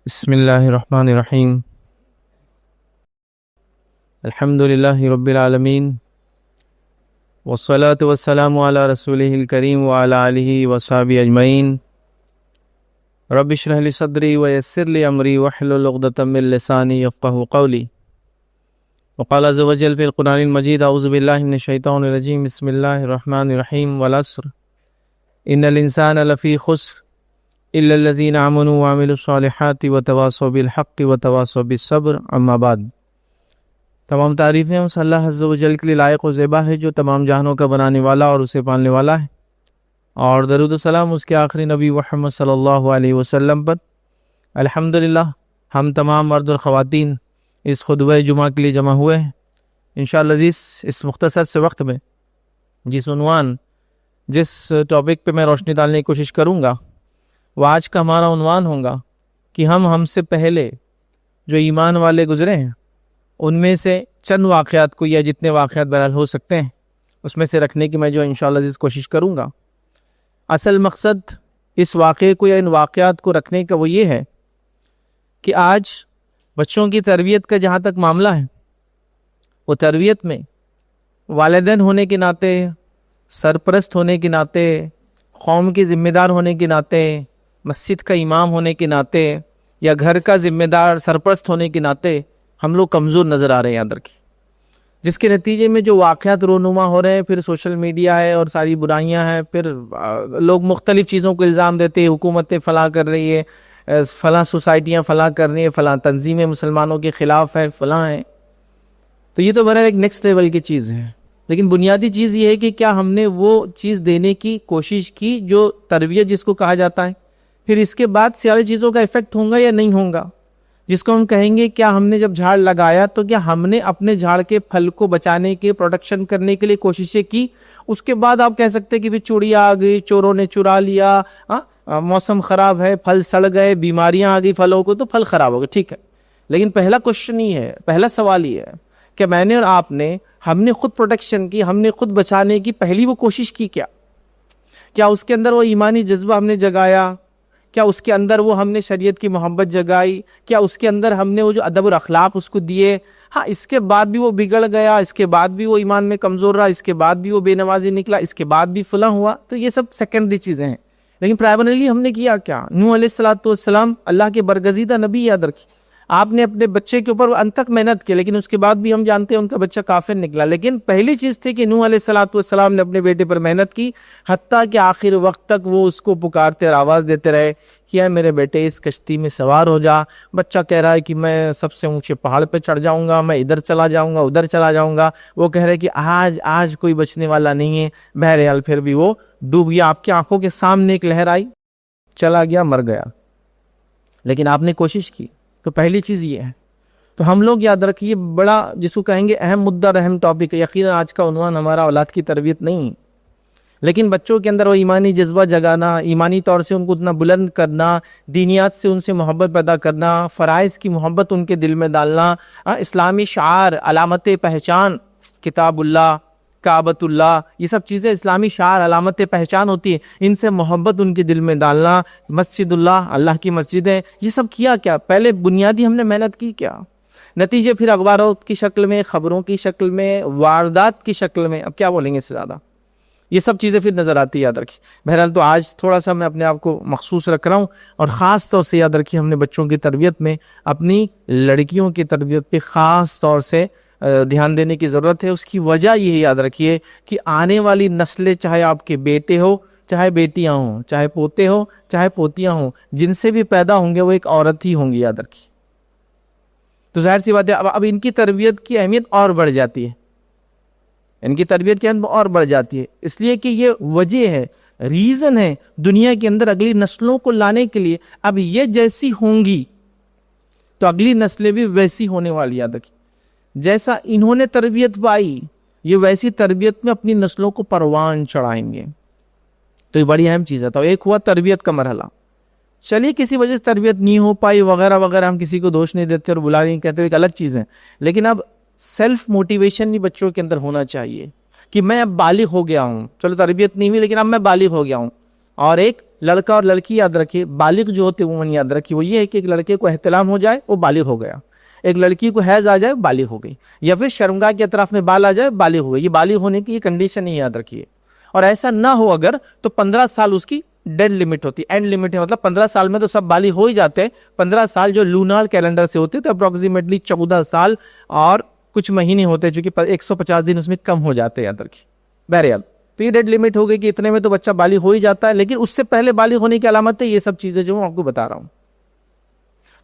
بسم اللہ الرحمن الرحیم الحمد للہ رب العالمین والصلاة والسلام علی رسولہ الکریم وعلی آلہ وصحبہ اجمعین رب اشرح لی صدری ویسر لی امری واحلل عقدۃ من لسانی یفقہوا قولی وقال عز وجل فی القرآن المجید اعوذ باللہ من الشیطان الرجیم بسم اللہ الرحمن الرحیم والعصر ان الانسان لفی خسر الا الذین آمنوا وعملوا الصالحات وتواصوا بالحق وتواصوا بالصبر اما بعد۔ تمام تعریفیں اس اللہ عز و جل کے لیے لائق و زیبا ہے جو تمام جہانوں کا بنانے والا اور اسے پالنے والا ہے، اور درود و سلام اس کے آخری نبی محمد صلی اللہ علیہ وسلم پر۔ الحمدللہ ہم تمام مرد اور خواتین اس خطبہ جمعہ کے لیے جمع ہوئے ہیں۔ انشاءاللہ اس مختصر سے وقت میں جس ٹاپک پہ میں روشنی ڈالنے کی کوشش کروں گا وہ آج کا ہمارا عنوان ہوگا کہ ہم سے پہلے جو ایمان والے گزرے ہیں ان میں سے چند واقعات کو، یا جتنے واقعات بہرحال ہو سکتے ہیں اس میں سے رکھنے کی میں جو انشاءاللہ کوشش کروں گا۔ اصل مقصد اس واقعے کو یا ان واقعات کو رکھنے کا وہ یہ ہے کہ آج بچوں کی تربیت کا جہاں تک معاملہ ہے، وہ تربیت میں والدین ہونے کے ناطے، سرپرست ہونے کے ناطے، قوم کی ذمہ دار ہونے کے ناطے، مسجد کا امام ہونے کے ناطے، یا گھر کا ذمہ دار سرپرست ہونے کے ناطے ہم لوگ کمزور نظر آ رہے ہیں یاد رکھیں، جس کے نتیجے میں جو واقعات رونما ہو رہے ہیں، پھر سوشل میڈیا ہے اور ساری برائیاں ہیں، پھر لوگ مختلف چیزوں کو الزام دیتے ہیں، حکومتیں فلاں کر رہی ہے، فلاں سوسائٹیاں فلاں کر رہی ہیں، فلاں تنظیمیں مسلمانوں کے خلاف ہے، فلاں ہیں۔ تو یہ تو بہرحال ایک نیکسٹ لیول کی چیز ہے، لیکن بنیادی چیز یہ ہے کہ کیا ہم نے وہ چیز دینے کی کوشش کی جو تربیت جس کو کہا جاتا ہے، پھر اس کے بعد ساری چیزوں کا ایفیکٹ ہوگا یا نہیں ہوگا، جس کو ہم کہیں گے کیا ہم نے جب جھاڑ لگایا تو کیا ہم نے اپنے جھاڑ کے پھل کو بچانے کے، پروٹیکشن کرنے کے لیے کوششیں کی۔ اس کے بعد آپ کہہ سکتے کہ پھر چوڑیاں آ گئی، چوروں نے چرا لیا، موسم خراب ہے، پھل سڑ گئے، بیماریاں آ گئی پھلوں کو، تو پھل خراب ہو گئے، ٹھیک ہے۔ لیکن پہلا کوشچن یہ ہے، پہلا سوال یہ ہے کہ میں نے اور آپ نے، ہم نے خود پروٹیکشن کی، ہم نے خود بچانے کی پہلی وہ کوشش کی کیا اس کے اندر وہ ایمانی جذبہ ہم نے جگایا؟ کیا اس کے اندر وہ ہم نے شریعت کی محبت جگائی؟ کیا اس کے اندر ہم نے وہ جو ادب اور اخلاق اس کو دیے؟ ہاں، اس کے بعد بھی وہ بگڑ گیا، اس کے بعد بھی وہ ایمان میں کمزور رہا، اس کے بعد بھی وہ بے نمازی نکلا، اس کے بعد بھی فلاں ہوا، تو یہ سب سیکنڈری چیزیں ہیں۔ لیکن پرائمریلی ہم نے کیا کیا؟ نوح علیہ السلام اللہ کے برگزیدہ نبی، یاد رکھیں، آپ نے اپنے بچے کے اوپر انت تک محنت کی، لیکن اس کے بعد بھی ہم جانتے ہیں ان کا بچہ کافر نکلا۔ لیکن پہلی چیز تھی کہ نوح علیہ السلام نے اپنے بیٹے پر محنت کی، حتیٰ کہ آخر وقت تک وہ اس کو پکارتے اور آواز دیتے رہے کہ اے میرے بیٹے اس کشتی میں سوار ہو جا۔ بچہ کہہ رہا ہے کہ میں سب سے اونچے پہاڑ پہ چڑھ جاؤں گا، میں ادھر چلا جاؤں گا، ادھر چلا جاؤں گا۔ وہ کہہ رہے کہ آج کوئی بچنے والا نہیں ہے۔ بہرحال پھر بھی وہ ڈوب گیا، آپ کی آنکھوں کے سامنے ایک لہر آئی، چلا گیا، مر گیا، لیکن آپ نے کوشش کی۔ تو پہلی چیز یہ ہے۔ تو ہم لوگ یاد رکھیے، بڑا جس کو کہیں گے اہم مدہ اور اہم ٹاپک ہے۔ یقیناً آج کا عنوان ہمارا اولاد کی تربیت نہیں ہے، لیکن بچوں کے اندر وہ ایمانی جذبہ جگانا، ایمانی طور سے ان کو اتنا بلند کرنا، دینیات سے ان سے محبت پیدا کرنا، فرائض کی محبت ان کے دل میں ڈالنا، اسلامی شعار، علامت پہچان، کتاب اللہ، کعبۃ اللہ، یہ سب چیزیں اسلامی شعار، علامت پہچان ہوتی ہے، ان سے محبت ان کے دل میں ڈالنا، مسجد اللہ کی مسجد ہے، یہ سب کیا کیا؟ پہلے بنیادی ہم نے محنت کی کیا؟ نتیجے پھر اخبارات کی شکل میں، خبروں کی شکل میں، واردات کی شکل میں، اب کیا بولیں گے اس سے زیادہ، یہ سب چیزیں پھر نظر آتی ہے، یاد رکھیں۔ بہرحال تو آج تھوڑا سا میں اپنے آپ کو مخصوص رکھ رہا ہوں، اور خاص طور سے یاد رکھیے، ہم نے بچوں کی تربیت میں، اپنی لڑکیوں کی تربیت پہ خاص طور سے دھیان دینے کی ضرورت ہے۔ اس کی وجہ یہ یاد رکھیے کہ آنے والی نسلیں، چاہے آپ کے بیٹے ہو، چاہے بیٹیاں ہوں، چاہے پوتے ہوں، چاہے پوتیاں ہوں، جن سے بھی پیدا ہوں گے وہ ایک عورت ہی ہوں گی، یاد رکھیے۔ تو ظاہر سی بات ہے، اب ان کی تربیت کی اہمیت اور بڑھ جاتی ہے، ان کی تربیت کی اہمیت اور بڑھ جاتی ہے، اس لیے کہ یہ وجہ ہے، ریزن ہے دنیا کے اندر اگلی نسلوں کو لانے کے لیے۔ اب یہ جیسی ہوں گی تو اگلی نسلیں بھی ویسی ہونے والی، یاد رکھیں، جیسا انہوں نے تربیت پائی یہ ویسی تربیت میں اپنی نسلوں کو پروان چڑھائیں گے۔ تو یہ بڑی اہم چیز ہے۔ تو ایک ہوا تربیت کا مرحلہ، چلیے کسی وجہ سے تربیت نہیں ہو پائی وغیرہ وغیرہ، ہم کسی کو دوش نہیں دیتے اور بلا نہیں کہتے، ایک الگ چیز ہے، لیکن اب سیلف موٹیویشن بھی بچوں کے اندر ہونا چاہیے کہ میں اب بالغ ہو گیا ہوں، چلو تربیت نہیں ہوئی لیکن اب میں بالغ ہو گیا ہوں، اور ایک لڑکا اور لڑکی یاد رکھیے، بالغ جو ہوتے عموماً یاد رکھیے وہ یہ ہے کہ ایک لڑکے کو احتلام ہو جائے وہ بالغ ہو گیا، ایک لڑکی کو حیض آ جائے بالغ ہو گئی، یا پھر شرمگاہ کے اطراف میں بال آ جائے بالغ ہو گئی۔ یہ بالغ ہونے کی یہ کنڈیشن ہی یاد رکھیے، اور ایسا نہ ہو اگر تو 15 سال اس کی ڈیڈ لمٹ ہوتی ہے، اینڈ لمٹ ہے، مطلب 15 سال میں تو سب بالغ ہو ہی جاتے ہیں، 15 سال جو لونار کیلنڈر سے ہوتے تو اپروکسیمیٹلی 14 سال اور کچھ مہینے ہوتے، چونکہ 150 دن اس میں کم ہو جاتے ہیں یاد رکھیے۔ بہرحال تو یہ ڈیڈ لمٹ ہو گئی کہ اتنے میں تو بچہ بالغ ہو ہی جاتا ہے، لیکن اس سے پہلے بالغ ہونے کی علامت ہے یہ سب چیزیں جو میں آپ کو بتا رہا ہوں۔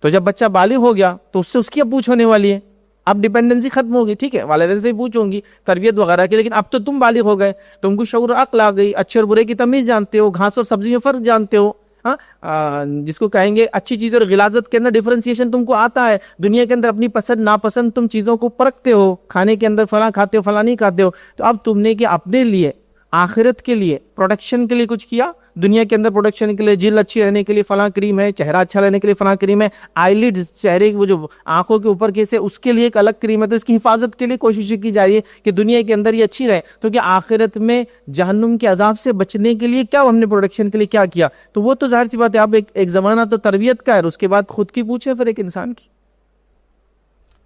تو جب بچہ بالغ ہو گیا تو اس سے اس کی اب پوچھ ہونے والی ہے، اب ڈیپینڈنسی ختم ہوگی، ٹھیک ہے، والدین سے پوچھوں گی تربیت وغیرہ کی، لیکن اب تو تم بالغ ہو گئے، تم کو شعور عقل آ گئی، اچھے اور برے کی تمیز جانتے ہو، گھاس اور سبزی میں فرق جانتے ہو، جس کو کہیں گے اچھی چیز اور غلاظت کے اندر ڈیفرنسیشن تم کو آتا ہے، دنیا کے اندر اپنی پسند ناپسند تم چیزوں کو پرکھتے ہو، کھانے کے اندر فلاں کھاتے ہو فلاں نہیں کھاتے ہو۔ تو اب تم نے کہ اپنے لیے آخرت کے لیے پروٹیکشن کے لیے کچھ کیا، دنیا کے اندر پروٹیکشن کے لیے، جلد اچھی رہنے کے لیے فلاں کریم ہے، چہرہ اچھا رہنے کے لیے فلاں کریم ہے، آئی لڈ چہرے کی وہ جو آنکھوں کے اوپر کیسے اس کے لیے ایک الگ کریم ہے، تو اس کی حفاظت کے لیے کوشش کی جا رہی ہے کہ دنیا کے اندر یہ اچھی رہے، تو کہ آخرت میں جہنم کے عذاب سے بچنے کے لیے کیا ہم نے پروٹیکشن کے لیے کیا کیا؟ تو وہ تو ظاہر سی بات ہے، اب ایک زمانہ تو تربیت کا ہے، اس کے بعد خود کی پوچھے پھر ایک انسان کی،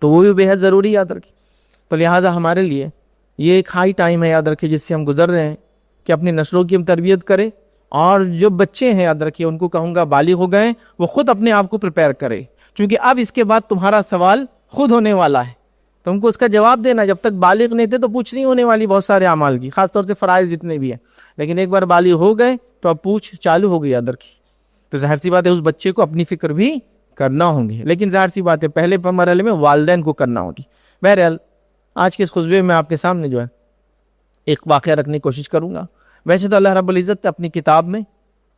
تو وہ بھی بے حد ضروری یاد رکھیں۔ تو لہٰذا ہمارے لیے یہ ایک ہائی ٹائم ہے یاد رکھیے جس سے ہم گزر رہے ہیں کہ اپنی نسلوں کی ہم تربیت کریں، اور جو بچے ہیں یاد رکھیے ان کو کہوں گا بالغ ہو گئے وہ خود اپنے آپ کو پریپیئر کرے، چونکہ اب اس کے بعد تمہارا سوال خود ہونے والا ہے، تم کو اس کا جواب دینا، جب تک بالغ نہیں تھے تو پوچھ نہیں ہونے والی بہت سارے اعمال کی، خاص طور سے فرائض جتنے بھی ہیں، لیکن ایک بار بالغ ہو گئے تو اب پوچھ چالو ہو گئی یاد رکھیے۔ تو ظاہر سی بات ہے اس بچے کو اپنی فکر بھی کرنا ہوگی، لیکن ظاہر سی بات ہے پہلے مرحلے میں والدین کو کرنا ہوگی۔ بہرحال آج کے اس خطبے میں آپ کے سامنے جو ہے ایک واقعہ رکھنے کی کوشش کروں گا۔ ویسے تو اللہ رب العزت نے اپنی کتاب میں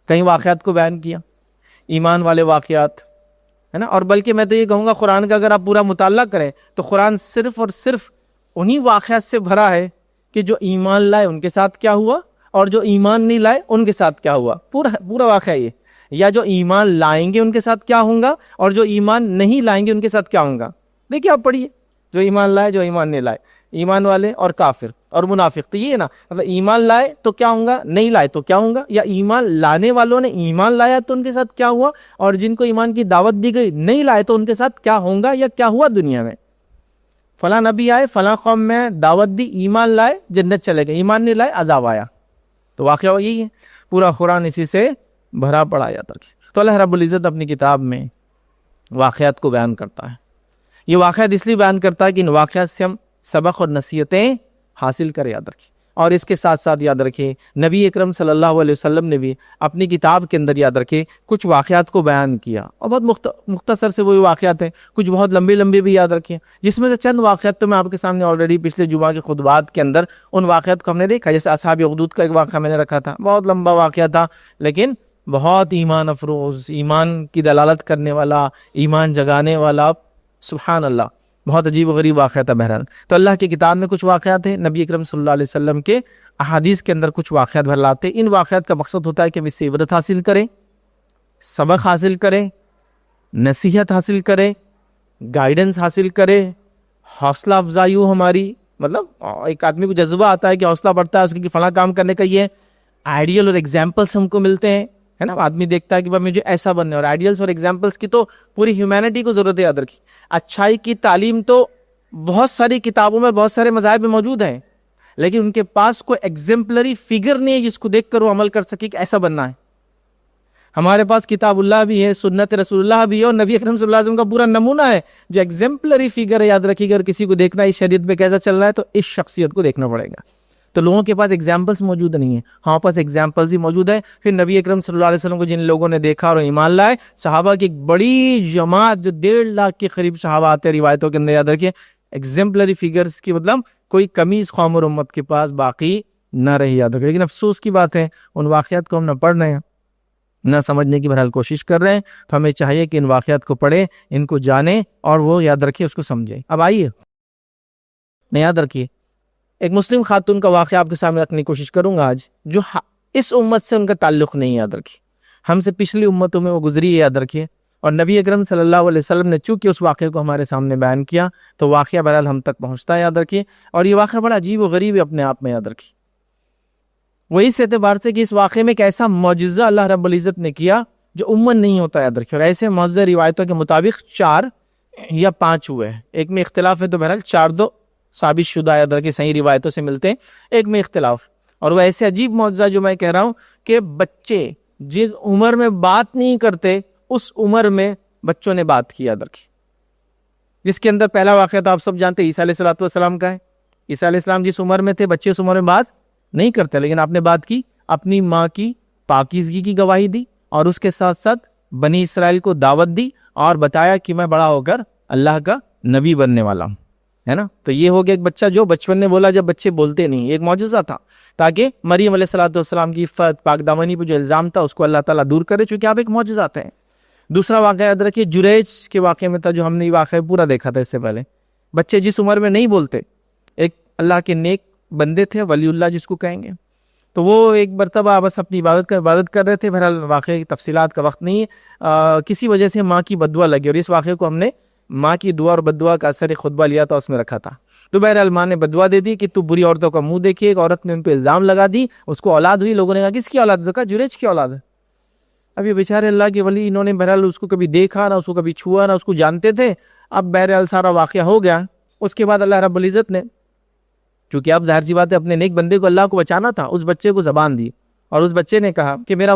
کئی واقعات کو بیان کیا، ایمان والے واقعات ہے نا، اور بلکہ میں تو یہ کہوں گا قرآن کا اگر آپ پورا مطالعہ کریں تو قرآن صرف اور صرف انہی واقعات سے بھرا ہے کہ جو ایمان لائے ان کے ساتھ کیا ہوا اور جو ایمان نہیں لائے ان کے ساتھ کیا ہوا، پورا واقعہ یہ، یا جو ایمان لائیں گے ان کے ساتھ کیا ہوگا اور جو ایمان نہیں لائیں گے ان کے ساتھ کیا ہوگا۔ دیکھیے آپ پڑھیے، جو ایمان لائے جو ایمان نہیں لائے، ایمان والے اور کافر اور منافق، تو یہ ہے نا، مطلب ایمان لائے تو کیا ہوگا، نہیں لائے تو کیا ہوگا، یا ایمان لانے والوں نے ایمان لایا تو ان کے ساتھ کیا ہوا، اور جن کو ایمان کی دعوت دی گئی نہیں لائے تو ان کے ساتھ کیا ہوگا یا کیا ہوا دنیا میں۔ فلاں نبی آئے فلاں قوم میں دعوت دی، ایمان لائے جنت چلے گئے، ایمان نہیں لائے عذاب آیا، تو واقعہ یہی ہے، پورا قرآن اسی سے بھرا پڑا جاتا ہے۔ تو اللہ رب العزت اپنی کتاب میں واقعات کو بیان کرتا ہے، یہ واقعات اس لیے بیان کرتا ہے کہ ان واقعات سے ہم سبق اور نصیحتیں حاصل کریں یاد رکھیں، اور اس کے ساتھ ساتھ یاد رکھیں نبی اکرم صلی اللہ علیہ وسلم نے بھی اپنی کتاب کے اندر یاد رکھیں کچھ واقعات کو بیان کیا، اور بہت مختصر سے وہی واقعات ہیں، کچھ بہت لمبے بھی یاد رکھیں، جس میں سے چند واقعات تو میں آپ کے سامنے آلریڈی پچھلے جمعہ کے خطبات کے اندر ان واقعات کو ہم نے دیکھا، جیسے اصحاب اخدود کا ایک واقعہ میں نے رکھا تھا، بہت لمبا واقعہ تھا لیکن بہت ایمان افروز، ایمان کی دلالت کرنے والا، ایمان جگانے والا، سبحان اللہ، بہت عجیب و غریب واقعہ تھا۔ بہرحال تو اللہ کی کتاب میں کچھ واقعات ہیں، نبی اکرم صلی اللہ علیہ وسلم کے احادیث کے اندر کچھ واقعات بھر لاتے ہیں۔ ان واقعات کا مقصد ہوتا ہے کہ ہم اس سے عبرت حاصل کریں، سبق حاصل کریں، نصیحت حاصل کریں، گائیڈنس حاصل کریں، حوصلہ افزائی ہو ہماری، مطلب ایک آدمی کو جذبہ آتا ہے کہ حوصلہ بڑھتا ہے اس کی فلاں کام کرنے کا، یہ آئیڈیل اور ایگزامپلس ہم کو ملتے ہیں، ہے نا، آدمی دیکھتا ہے کہ مجھے ایسا بننا ہے، اور آئیڈیلس اور ایگزامپلس کی تو پوری ہیومینٹی کو ضرورت ہے یاد رکھی۔ اچھائی کی تعلیم تو بہت ساری کتابوں میں بہت سارے مذاہب میں موجود ہیں، لیکن ان کے پاس کوئی ایگزمپلری فگر نہیں ہے جس کو دیکھ کر وہ عمل کر سکے کہ ایسا بننا ہے۔ ہمارے پاس کتاب اللہ بھی ہے، سنت رسول اللہ بھی ہے، اور نبی اکرم صلی اللہ علیہ وسلم کا پورا نمونہ ہے جو ایگزمپلری فگر ہے یاد رکھیے۔ اگر کسی کو دیکھنا ہے اس شریعت پہ کیسا چل رہا ہے تو اس شخصیت کو دیکھنا پڑے گا۔ تو لوگوں کے پاس ایگزامپلس موجود نہیں ہیں، ہمارے پاس ایگزامپلس ہی موجود ہے۔ پھر نبی اکرم صلی اللہ علیہ وسلم کو جن لوگوں نے دیکھا اور ایمان لائے، صحابہ کی ایک بڑی جماعت جو 1.5 لاکھ کے قریب صحابہ آتے ہیں روایتوں کے اندر، یاد رکھیے ایگزمپلری فگرز کی مطلب کوئی کمی اس قوم اور امت کے پاس باقی نہ رہی یاد رکھیے۔ لیکن افسوس کی بات ہے ان واقعات کو ہم نہ پڑھ رہے ہیں نہ سمجھنے کی بہرحال کوشش کر رہے ہیں، تو ہمیں چاہیے کہ ان واقعات کو پڑھیں، ان کو جانیں اور وہ یاد رکھیں، اس کو سمجھیں۔ اب آئیے میں یاد رکھیے ایک مسلم خاتون کا واقعہ آپ کے سامنے رکھنے کی کوشش کروں گا آج، جو اس امت سے ان کا تعلق نہیں، یاد رکھیے ہم سے پچھلی امتوں میں وہ گزری ہے یاد رکھیے، اور نبی اکرم صلی اللہ علیہ وسلم نے چونکہ اس واقعے کو ہمارے سامنے بیان کیا تو واقعہ بہرحال ہم تک پہنچتا ہے یاد رکھیے، اور یہ واقعہ بڑا عجیب و غریب ہے اپنے آپ میں یاد رکھیے۔ وہ اس اعتبار سے کہ اس واقعے میں ایک ایسا معجزہ اللہ رب العزت نے کیا جو عموماً نہیں ہوتا یاد رکھیں، اور ایسے معجزہ روایتوں کے مطابق 4 یا 5 ہوئے ہیں، ایک میں اختلاف ہے تو بہرحال 4 ثابت شدہ یاد رکھیں صحیح روایتوں سے ملتے ہیں، ایک میں اختلاف، اور وہ ایسے عجیب معجزہ جو میں کہہ رہا ہوں کہ بچے جس عمر میں بات نہیں کرتے اس عمر میں بچوں نے بات کی یاد رکھیں، جس کے اندر پہلا واقعہ تو آپ سب جانتے ہیں عیسیٰ علیہ السلام کا ہے۔ عیسیٰ علیہ السلام جس عمر میں تھے بچے اس عمر میں بات نہیں کرتے، لیکن آپ نے بات کی، اپنی ماں کی پاکیزگی کی گواہی دی، اور اس کے ساتھ ساتھ بنی اسرائیل کو دعوت دی اور بتایا کہ میں بڑا ہو کر اللہ کا نبی بننے والا ہوں، ہے نا۔ تو یہ ہو گیا ایک بچہ جو بچپن میں بولا جب بچے بولتے نہیں، ایک معجزہ تھا تاکہ مریم علیہ السلام کی عفت پاک دامنی پہ جو الزام تھا اس کو اللہ تعالیٰ دور کرے، چونکہ آپ ایک معجزہ تھے۔ دوسرا واقعہ یاد رکھیے جریج کے واقعے میں تھا، جو ہم نے یہ واقعہ پورا دیکھا تھا اس سے پہلے۔ بچے جس عمر میں نہیں بولتے، ایک اللہ کے نیک بندے تھے، ولی اللہ جس کو کہیں گے، تو وہ ایک مرتبہ بس اپنی عبادت کر رہے تھے، بہرحال واقعے کی تفصیلات کا وقت نہیں ہے، کسی وجہ سے ماں کی بددعا لگی، اور اس واقعے کو ہم نے ماں کی دعا اور بددعا کا اثر خطبہ لیا تھا، اس میں رکھا تھا۔ تو بہرحال ماں نے بددعا دے دی کہ تو بری عورتوں کا منہ دیکھے، ایک عورت نے ان پہ الزام لگا دی، اس کو اولاد ہوئی، لوگوں نے کہا کس کی اولاد ہے؟ کہا جریج کی اولاد ہے۔ اب یہ بیچارے اللہ کے ولی، انہوں نے بہرحال اس کو کبھی دیکھا نہ، اس کو کبھی چھوا نہ، اس کو جانتے تھے۔ اب بہرحال سارا واقعہ ہو گیا، اس کے بعد اللہ رب العزت نے، چونکہ اب ظاہر سی بات ہے اپنے نیک بندے کو اللہ کو بچانا تھا، اس بچے کو زبان دی، اور اس بچے نے کہا کہ میرے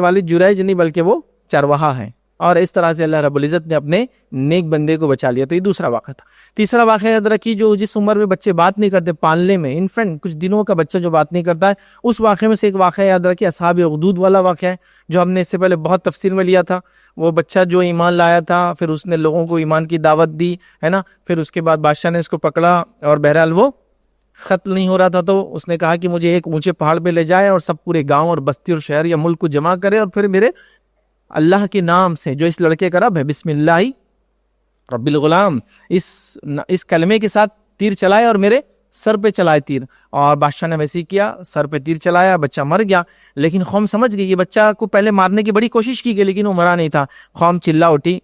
والد جریج نہیں بلکہ وہ چرواہا ہے، اور اس طرح سے اللہ رب العزت نے اپنے نیک بندے کو بچا لیا۔ تو یہ دوسرا واقعہ تھا۔ تیسرا واقعہ یاد رکھیے جو جس عمر میں بچے بات نہیں کرتے، پالنے میں انفینٹ کچھ دنوں کا بچہ جو بات نہیں کرتا ہے، اس واقعے میں سے ایک واقعہ یاد رکھیے اصحاب اخدود والا واقعہ ہے، جو ہم نے اس سے پہلے بہت تفصیل میں لیا تھا۔ وہ بچہ جو ایمان لایا تھا، پھر اس نے لوگوں کو ایمان کی دعوت دی، ہے نا، پھر اس کے بعد بادشاہ نے اس کو پکڑا، اور بہرحال وہ قتل نہیں ہو رہا تھا، تو اس نے کہا کہ مجھے ایک اونچے پہاڑ پہ لے جائے اور سب پورے گاؤں اور بستی اور شہر یا ملک کو جمع کرے، اور پھر میرے اللہ کے نام سے جو اس لڑکے کا رب ہے، بسم اللہ رب الغلام، اس کلمے کے ساتھ تیر چلائے اور میرے سر پہ چلائے تیر۔ اور بادشاہ نے ویسے ہی کیا، سر پہ تیر چلایا، بچہ مر گیا۔ لیکن قوم سمجھ گئی، یہ بچہ کو پہلے مارنے کی بڑی کوشش کی گئی لیکن وہ مرا نہیں تھا۔ قوم چلا اٹھی،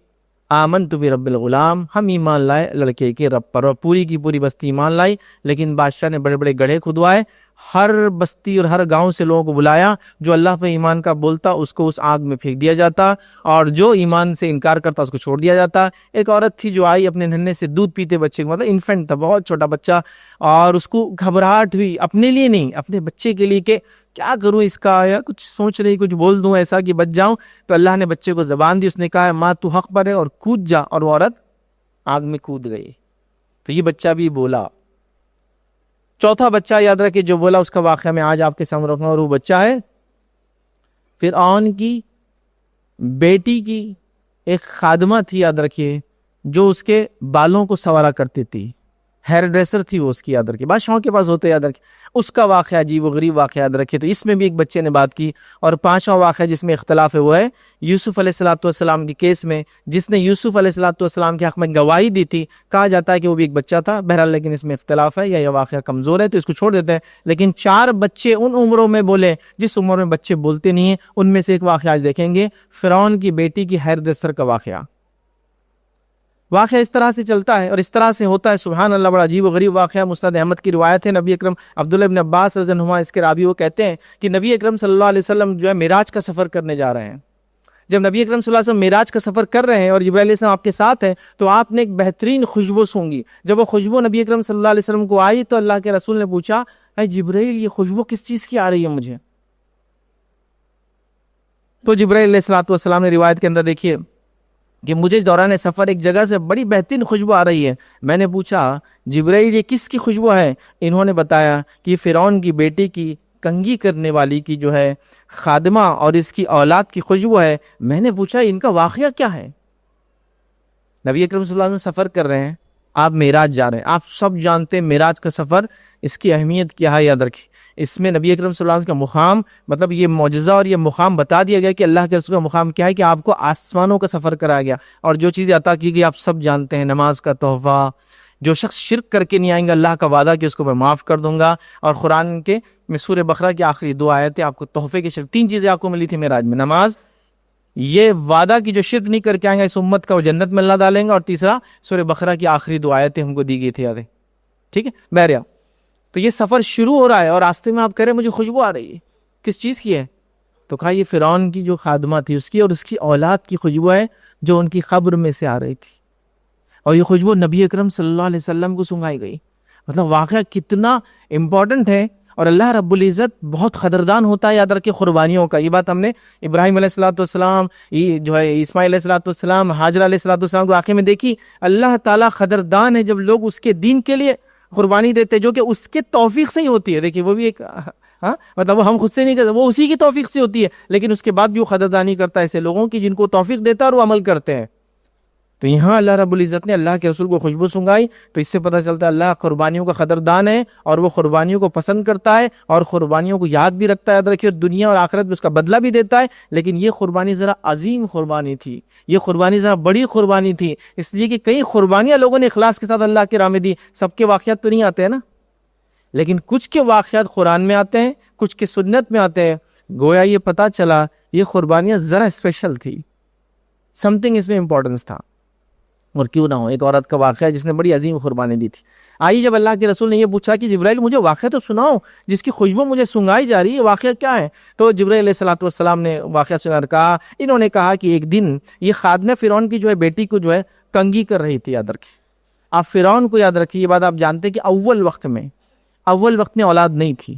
آمنت برب الغلام، ہم ایمان لائے لڑکے کے رب پر، اور پوری کی پوری بستی ایمان لائی۔ لیکن بادشاہ نے بڑے بڑے گڑھے کھدوائے، ہر بستی اور ہر گاؤں سے لوگوں کو بلایا، جو اللہ پہ ایمان کا بولتا اس کو اس آگ میں پھینک دیا جاتا، اور جو ایمان سے انکار کرتا اس کو چھوڑ دیا جاتا۔ ایک عورت تھی جو آئی اپنے ننھے سے دودھ پیتے بچے کو، مطلب انفینٹ تھا، بہت چھوٹا بچہ، اور اس کو گھبراہٹ ہوئی، اپنے لیے نہیں اپنے بچے کے لیے کہ کیا کروں اس کا، یا کچھ سوچ رہی کچھ بول دوں ایسا کہ بچ جاؤں۔ تو اللہ نے بچے کو زبان دی، اس نے کہا ماں تو حق پر ہے اور کود جا، اور وہ عورت آگ میں کود گئی۔ تو یہ بچہ بھی بولا۔ چوتھا بچہ یاد رکھے جو بولا، اس کا واقعہ میں آج آپ کے سامنے رکھوں، اور وہ بچہ ہے فرعون کی بیٹی کی ایک خادمہ تھی یاد رکھیے، جو اس کے بالوں کو سنوارا کرتی تھی، ہیئر ڈریسر تھی وہ اس کی، یاد رکھیے بادشاہوں کے پاس ہوتے، یاد رکھیے اس کا واقعہ عجیب و غریب واقعہ یاد رکھیے۔ تو اس میں بھی ایک بچے نے بات کی۔ اور پانچواں واقعہ جس میں اختلاف ہے وہ ہے یوسف علیہ السلام کی کیس میں، جس نے یوسف علیہ السلام کے حق میں گواہی دی تھی، کہا جاتا ہے کہ وہ بھی ایک بچہ تھا، بہرحال لیکن اس میں اختلاف ہے، یا یہ واقعہ کمزور ہے تو اس کو چھوڑ دیتے ہیں۔ لیکن 4 بچے ان عمروں میں بولے جس عمر میں بچے بولتے نہیں ہیں، ان میں سے ایک واقعہ آج دیکھیں گے، فرعون کی بیٹی کی ہیئر ڈریسر کا واقعہ اس طرح سے چلتا ہے اور اس طرح سے ہوتا ہے، سبحان اللہ، بڑا عجیب و غریب واقعہ۔ مسند احمد کی روایت ہے، نبی اکرم عبداللہ ابن عباس رضی اللہ عنہما اس کے راوی، وہ کہتے ہیں کہ نبی اکرم صلی اللہ علیہ وسلم جو ہے معراج کا سفر کرنے جا رہے ہیں۔ جب نبی اکرم صلی اللہ علیہ وسلم معراج کا سفر کر رہے ہیں اور جبرائیل علیہ السلام آپ کے ساتھ ہیں، تو آپ نے ایک بہترین خوشبو سونگی۔ جب وہ خوشبو نبی اکرم صلی اللہ علیہ وسلم کو آئی تو اللہ کے رسول نے پوچھا، اے جبرائیل یہ خوشبو کس چیز کی آ رہی ہے مجھے؟ تو جبرائیل علیہ السلام نے روایت کے اندر دیکھیے کہ مجھے دوران سفر ایک جگہ سے بڑی بہترین خوشبو آ رہی ہے۔ میں نے پوچھا جبرائیل یہ کس کی خوشبو ہے؟ انہوں نے بتایا کہ فرعون کی بیٹی کی کنگھی کرنے والی کی جو ہے خادمہ اور اس کی اولاد کی خوشبو ہے۔ میں نے پوچھا ان کا واقعہ کیا ہے؟ نبی اکرم صلی اللہ علیہ وسلم سفر کر رہے ہیں، آپ معراج جا رہے ہیں، آپ سب جانتے ہیں معراج کا سفر اس کی اہمیت کیا ہے، یاد رکھیں۔ اس میں نبی اکرم صلی اللہ علیہ وسلم کا مقام، مطلب یہ معجزہ اور یہ مقام بتا دیا گیا کہ اللہ کے رسول کا مقام کیا ہے، کہ آپ کو آسمانوں کا سفر کرایا گیا، اور جو چیزیں عطا کی گئی آپ سب جانتے ہیں، نماز کا تحفہ، جو شخص شرک کر کے نہیں آئیں گا اللہ کا وعدہ کہ اس کو میں معاف کر دوں گا، اور قرآن کے میں سورہ بقرہ کی آخری 2 آیتیں آپ کو تحفے کے شرک، 3 چیزیں آپ کو ملی تھی معراج میں، نماز، یہ وعدہ کی جو شرک نہیں کر کے آئیں گا اس امت کا وہ جنت میں اللہ ڈالیں گا، اور تیسرا سورہ بقرہ کی آخری 2 آیتیں ہم کو دی گئی تھی، یاد ہے، ٹھیک ہے بہرحال۔ تو یہ سفر شروع ہو رہا ہے اور راستے میں آپ کہہ رہے ہیں مجھے خوشبو آ رہی ہے، کس چیز کی ہے؟ تو کہا یہ فرعون کی جو خادمہ تھی اس کی اور اس کی اولاد کی خوشبو ہے جو ان کی قبر میں سے آ رہی تھی، اور یہ خوشبو نبی اکرم صلی اللہ علیہ وسلم کو سنگائی گئی۔ مطلب واقعہ کتنا امپورٹنٹ ہے، اور اللہ رب العزت بہت قدردان ہوتا ہے یاد رکھے قربانیوں کا۔ یہ بات ہم نے ابراہیم علیہ الصلوۃ والسلام، یہ جو ہے اسماعیل علیہ الصلوۃ والسلام، حاجر علیہ الصلوۃ والسلام کے واقعے میں دیکھی، اللہ تعالیٰ قدردان ہے جب لوگ اس کے دین کے لیے قربانی دیتے جو کہ اس کے توفیق سے ہی ہوتی ہے۔ دیکھیے وہ بھی ایک مطلب وہ ہم خود سے نہیں کرتے، وہ اسی کی توفیق سے ہوتی ہے، لیکن اس کے بعد بھی وہ قدردانی کرتا ہے ایسے لوگوں کی جن کو توفیق دیتا ہے اور وہ عمل کرتے ہیں۔ تو یہاں اللہ رب العزت نے اللہ کے رسول کو خوشبو سنگائی، تو اس سے پتہ چلتا ہے اللہ قربانیوں کا قدردان ہے اور وہ قربانیوں کو پسند کرتا ہے اور قربانیوں کو یاد بھی رکھتا ہے، یاد رکھیے دنیا اور آخرت میں اس کا بدلہ بھی دیتا ہے۔ لیکن یہ قربانی ذرا عظیم قربانی تھی، یہ قربانی ذرا بڑی قربانی تھی، اس لیے کہ کئی قربانیاں لوگوں نے اخلاص کے ساتھ اللہ کے راہ میں دی۔ سب کے واقعات تو نہیں آتے ہیں نا، لیکن کچھ کے واقعات قرآن میں آتے ہیں، کچھ کے سنت میں آتے ہیں۔ گویا یہ پتہ چلا یہ قربانیاں ذرا اسپیشل تھی، سم تھنگ اس میں امپورٹنس تھا۔ اور کیوں نہ ہو، ایک عورت کا واقعہ جس نے بڑی عظیم قربانی دی تھی۔ آئی جب اللہ کے رسول نے یہ پوچھا کہ جبرائیل مجھے واقعہ تو سناؤ جس کی خوشبو مجھے سنگائی جا رہی ہے، واقعہ کیا ہے؟ تو جبرائیل علیہ الصلوۃ والسلام نے واقعہ سنا اور کہا، انہوں نے کہا کہ ایک دن یہ خادمہ فرعون کی جو ہے بیٹی کو جو ہے کنگھی کر رہی تھی۔ یاد رکھیے آپ فرعون کو یاد رکھیے، یہ بات آپ جانتے ہیں کہ اول وقت میں اولاد نہیں تھی۔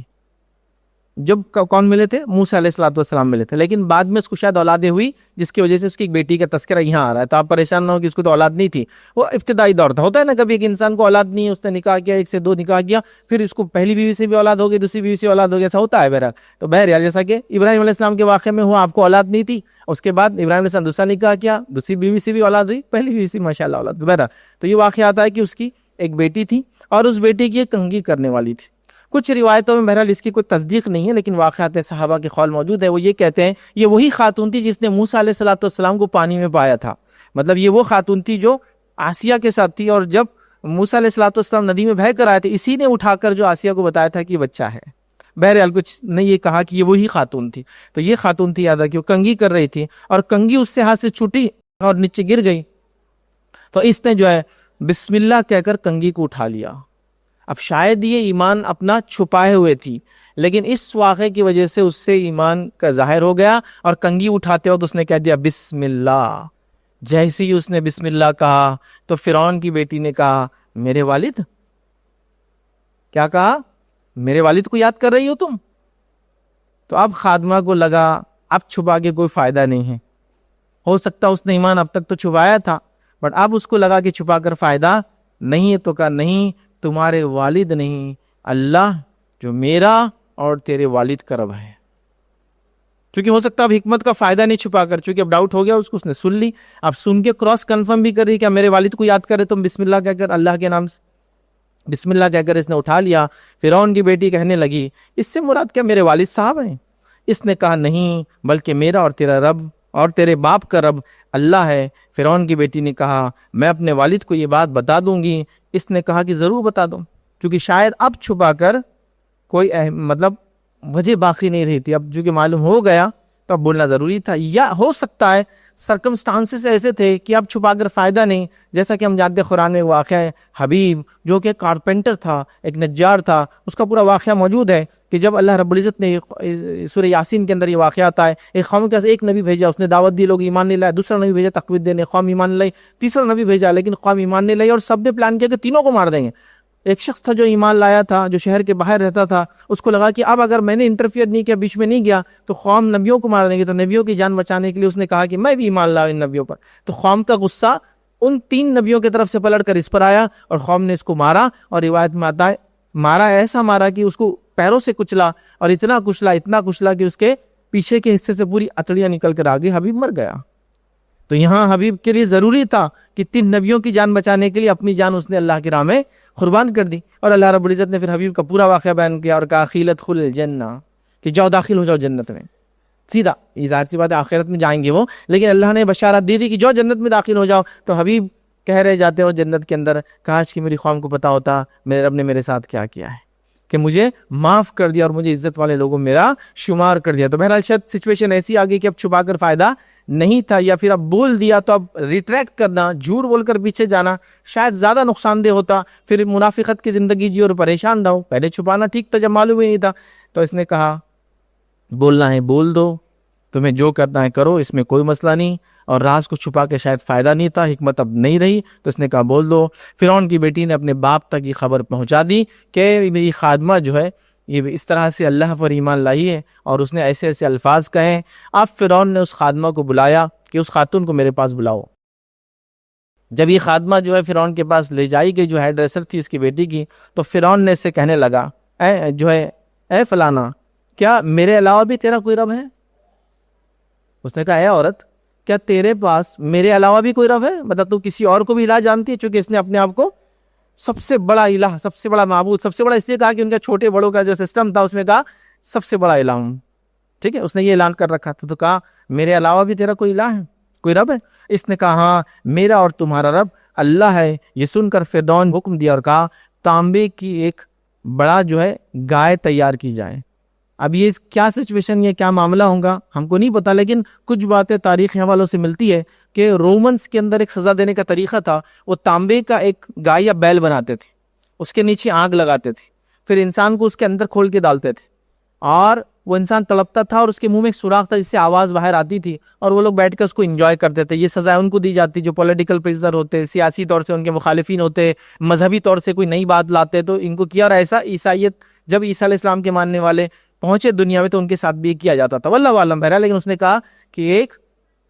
جب کون ملے تھے؟ موسیٰ علیہ الصلوۃ والسلام ملے تھے، لیکن بعد میں اس کو شاید اولادیں ہوئی جس کی وجہ سے اس کی ایک بیٹی کا تذکرہ یہاں آ رہا ہے۔ تو آپ پریشان نہ ہو کہ اس کو تو اولاد نہیں تھی، وہ ابتدائی دور تھا، ہوتا ہے نا کبھی ایک انسان کو اولاد نہیں ہے، اس نے نکاح کیا، ایک سے دو نکاح کیا، پھر اس کو پہلی بیوی سے بھی اولاد ہو گئی، دوسری بیوی سے اولاد ہو گئی، ایسا ہوتا ہے بہرحال۔ تو بہرحال جیسا کہ ابراہیم علیہ السلام کے واقعے میں ہوا، آپ کو اولاد نہیں تھی، اس کے بعد ابراہیم علیہ السلام دوسرا نکاح کیا، دوسری بیوی سے بھی اولاد ہوئی، پہلی بیوی سے ماشاءاللہ اولاد۔ بہرحال تو یہ واقعہ آتا ہے کہ اس کی ایک بیٹی تھی اور اس بیٹی کی ایک کنگھی کرنے والی تھی۔ کچھ روایتوں میں بہرحال اس کی کوئی تصدیق نہیں ہے، لیکن واقعات صحابہ کے قول موجود ہے۔ وہ یہ کہتے ہیں یہ وہی خاتون تھی جس نے موسیٰ علیہ الصلوۃ والسلام کو پانی میں پایا تھا، مطلب یہ وہ خاتون تھی جو آسیہ کے ساتھ تھی، اور جب موسیٰ علیہ الصلوۃ والسلام ندی میں بہہ کر آئے تھے اسی نے اٹھا کر جو آسیہ کو بتایا تھا کہ یہ بچہ ہے۔ بہرحال کچھ نے یہ کہا کہ یہ وہی خاتون تھی۔ تو یہ خاتون تھی، یاد رکھیے، وہ کنگھی کر رہی تھی اور کنگھی اس سے ہاتھ سے چھوٹی اور نیچے گر گئی، تو اس نے جو ہے بسم اللہ کہہ کر کنگھی کو اٹھا لیا۔ اب شاید یہ ایمان اپنا چھپائے ہوئے تھی، لیکن اس واقعے کی وجہ سے اس سے ایمان کا ظاہر ہو گیا، اور کنگھی اٹھاتے وقت اس نے کہہ دیا بسم اللہ۔ جیسے ہی اس نے بسم اللہ کہا تو فرعون کی بیٹی نے کہا میرے والد، کیا کہا؟ میرے والد کو یاد کر رہی ہو تم؟ تو اب خادمہ کو لگا اب چھپا کے کوئی فائدہ نہیں ہے، ہو سکتا اس نے ایمان اب تک تو چھپایا تھا، بٹ اب اس کو لگا کہ چھپا کر فائدہ نہیں ہے، تو کہا نہیں، تمہارے والد نہیں، اللہ جو میرا اور تیرے والد کا رب ہے۔ چونکہ ہو سکتا اب حکمت کا فائدہ نہیں چھپا کر، چونکہ اب ڈاؤٹ ہو گیا اس کو، اس نے سن لی، اب سن کے کراس کنفرم بھی کر رہی کہ میرے والد کو یاد کرے تم بسم اللہ کہہ کر، اللہ کے نام سے بسم اللہ کہہ کر اس نے اٹھا لیا۔ فرعون کی بیٹی کہنے لگی اس سے مراد کیا میرے والد صاحب ہیں؟ اس نے کہا نہیں، بلکہ میرا اور تیرا رب اور تیرے باپ کا رب اللہ ہے۔ فرعون کی بیٹی نے کہا میں اپنے والد کو یہ بات بتا دوں گی۔ اس نے کہا کہ ضرور بتا دو، کیونکہ شاید اب چھپا کر کوئی مطلب وجہ باقی نہیں رہی تھی، اب جو کہ معلوم ہو گیا تو اب بولنا ضروری تھا، یا ہو سکتا ہے سرکمسٹانسز ایسے تھے کہ اب چھپا کر فائدہ نہیں، جیسا کہ ہم جانتے ہیں قرآن میں واقعہ ہے حبیب جو کہ کارپینٹر تھا، ایک نجار تھا، اس کا پورا واقعہ موجود ہے کہ جب اللہ رب العزت نے سورہ یاسین کے اندر یہ واقعہ آتا ہے، ایک قوم کے پاس ایک نبی بھیجا، اس نے دعوت دی، لوگ ایمان نہیں لائے، دوسرا نبی بھیجا تقویت دینے، قوم ایمان نہیں لائی، تیسرا نبی بھیجا لیکن قوم ایمان نہیں لائی، اور سب نے پلان کیا کہ تینوں کو مار دیں گے۔ ایک شخص تھا جو ایمان لایا تھا، جو شہر کے باہر رہتا تھا، اس کو لگا کہ اب اگر میں نے انٹرفیئر نہیں کیا، بیچ میں نہیں گیا تو قوم نبیوں کو مار دیں گے، تو نبیوں کی جان بچانے کے لیے اس نے کہا کہ میں بھی ایمان لاؤں ان نبیوں پر۔ تو قوم کا غصہ ان تین نبیوں کی طرف سے پلٹ کر اس پر آیا اور قوم نے اس کو مارا، اور روایت میں آتا ہے مارا ایسا مارا کہ اس کو پیروں سے کچلا، اور اتنا کچلا کہ اس کے پیچھے کے حصے سے پوری اتڑیاں نکل کر آ گئی، حبیب مر گیا۔ تو یہاں حبیب کے لیے ضروری تھا کہ تین نبیوں کی جان بچانے کے لیے اپنی جان اس نے اللہ کی راہ میں قربان کر دی، اور اللہ رب العزت نے پھر حبیب کا پورا واقعہ بیان کیا اور کہا قیل ادخل الجنہ، کہ جاؤ داخل ہو جاؤ جنت میں۔ سیدھا یہ ظاہر سی بات ہے آخرت میں جائیں گے وہ، لیکن اللہ نے بشارت دی تھی کہ جو جنت میں داخل ہو جاؤ۔ تو حبیب کہہ رہے جاتے ہو جنت کے اندر کاش کہ میری قوم کو پتا ہوتا میرے رب نے میرے ساتھ کیا کیا ہے، کہ مجھے معاف کر دیا اور مجھے عزت والے لوگوں میرا شمار کر دیا۔ تو بہرحال شاید سچویشن ایسی آ گئی کہ اب چھپا کر فائدہ نہیں تھا یا پھر اب بول دیا تو اب ریٹریکٹ کرنا, جھوٹ بول کر پیچھے جانا شاید زیادہ نقصان دہ ہوتا, پھر منافقت کی زندگی جی اور پریشان رہو. پہلے چھپانا ٹھیک تھا جب معلوم ہی نہیں تھا. تو اس نے کہا بولنا ہے بول دو, تمہیں جو کرنا ہے کرو, اس میں کوئی مسئلہ نہیں, اور راز کو چھپا کے شاید فائدہ نہیں تھا, حکمت اب نہیں رہی. تو اس نے کہا بول دو. فرعون کی بیٹی نے اپنے باپ تک یہ خبر پہنچا دی کہ میری خادمہ جو ہے یہ اس طرح سے اللہ پر ایمان لائی ہے, اور اس نے ایسے ایسے الفاظ کہے. اب فرعون نے اس خادمہ کو بلایا کہ اس خاتون کو میرے پاس بلاؤ. جب یہ خادمہ جو ہے فرعون کے پاس لے جائی گئی, جو ہیڈ ڈریسر تھی اس کی بیٹی کی, تو فرعون نے اسے کہنے لگا اے فلانا, کیا میرے علاوہ بھی تیرا کوئی رب ہے؟ اس نے کہا اے عورت, کیا تیرے پاس میرے علاوہ بھی کوئی رب ہے؟ مطلب تو کسی اور کو بھی الہ جانتی ہے؟ چونکہ اس نے اپنے آپ کو سب سے بڑا الہ, سب سے بڑا معبود, سب سے بڑا اس لیے کہا کہ ان کا چھوٹے بڑوں کا جو سسٹم تھا اس میں کہا سب سے بڑا الہ ہوں. ٹھیک ہے, اس نے یہ اعلان کر رکھا تھا. تو کہا میرے علاوہ بھی تیرا کوئی الہ ہے, کوئی رب ہے؟ اس نے کہا ہاں, میرا اور تمہارا رب اللہ ہے. یہ سن کر فرعون حکم دیا اور کہا تانبے کی ایک بڑا جو ہے گائے تیار کی جائے. اب یہ کیا سچویشن, یہ کیا معاملہ ہوگا ہم کو نہیں پتا, لیکن کچھ باتیں تاریخی حوالوں سے ملتی ہے کہ رومنس کے اندر ایک سزا دینے کا طریقہ تھا. وہ تانبے کا ایک گائے یا بیل بناتے تھے, اس کے نیچے آگ لگاتے تھے, پھر انسان کو اس کے اندر کھول کے ڈالتے تھے, اور وہ انسان تڑپتا تھا اور اس کے منہ میں ایک سوراخ تھا جس سے آواز باہر آتی تھی, اور وہ لوگ بیٹھ کر اس کو انجوائے کرتے تھے. یہ سزائیں ان کو دی جاتی جو پولیٹیکل پریزنر ہوتے, سیاسی طور سے ان کے مخالفین ہوتے, مذہبی طور سے کوئی نئی بات لاتے تو ان کو کیا. اور ایسا عیسائیت جب عیسیٰ علیہ السلام کے ماننے والے پہنچے دنیا میں تو ان کے ساتھ بھی کیا جاتا تھا, واللہ عالم بہرحال. لیکن اس نے کہا کہ ایک